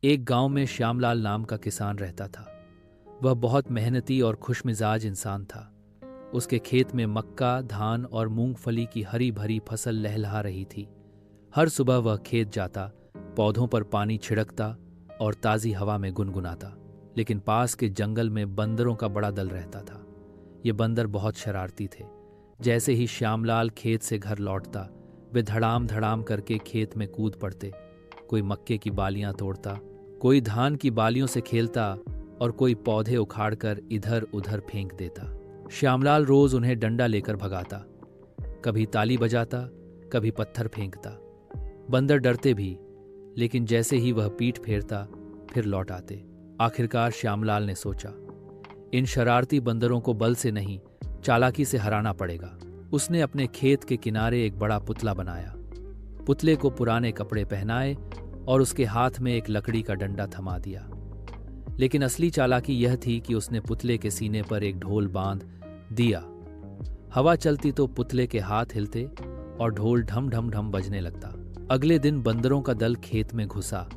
एक गांव में श्यामलाल नाम का किसान रहता था। वह बहुत मेहनती और खुशमिजाज इंसान था। उसके खेत में मक्का, धान और मूंगफली की हरी भरी फसल लहलहा रही थी। हर सुबह वह खेत जाता, पौधों पर पानी छिड़कता और ताज़ी हवा में गुनगुनाता। लेकिन पास के जंगल में बंदरों का बड़ा दल रहता था। ये बंदर बहुत शरारती थे। जैसे ही श्यामलाल खेत से घर लौटता, वे धड़ाम धड़ाम करके खेत में कूद पड़ते। कोई मक्के की बालियां तोड़ता, कोई धान की बालियों से खेलता और कोई पौधे उखाड़कर इधर उधर फेंक देता। श्यामलाल रोज उन्हें डंडा लेकर भगाता, कभी ताली बजाता, कभी पत्थर फेंकता। बंदर डरते भी, लेकिन जैसे ही वह पीठ फेरता फिर लौट आते। आखिरकार श्यामलाल ने सोचा, इन शरारती बंदरों को बल से नहीं, चालाकी से हराना पड़ेगा। उसने अपने खेत के किनारे एक बड़ा पुतला बनाया। पुतले को पुराने कपड़े पहनाए और उसके हाथ में एक लकड़ी का डंडा थमा दिया। लेकिन असली चालाकी यह थी कि उसने पुतले के सीने पर एक ढोल बांध दिया। हवा चलती तो पुतले के हाथ हिलते और ढोल ढम ढम ढम बजने लगता। अगले दिन बंदरों का दल खेत में घुसा,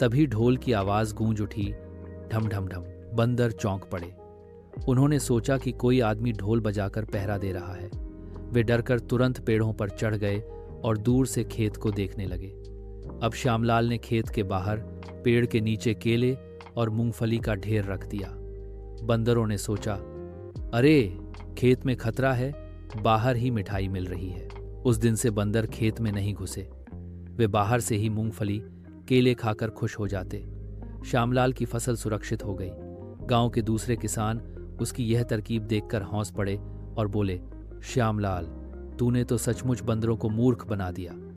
तभी ढोल की आवाज गूंज उठी, ढम ढम ढम। बंदर चौंक पड़े। उन्होंने सोचा कि कोई आदमी ढोल बजाकर पहरा दे रहा है। वे डरकर तुरंत पेड़ों पर चढ़ गए और दूर से खेत को देखने लगे। अब श्यामलाल ने खेत के बाहर पेड़ के नीचे केले और मूंगफली का ढेर रख दिया। बंदरों ने सोचा, अरे खेत में खतरा है, बाहर ही मिठाई मिल रही है। उस दिन से बंदर खेत में नहीं घुसे। वे बाहर से ही मूंगफली, केले खाकर खुश हो जाते। श्यामलाल की फसल सुरक्षित हो गई। गांव के दूसरे किसान उसकी यह तरकीब देखकर हौंस पड़े और बोले, श्यामलाल, तूने तो सचमुच बंदरों को मूर्ख बना दिया।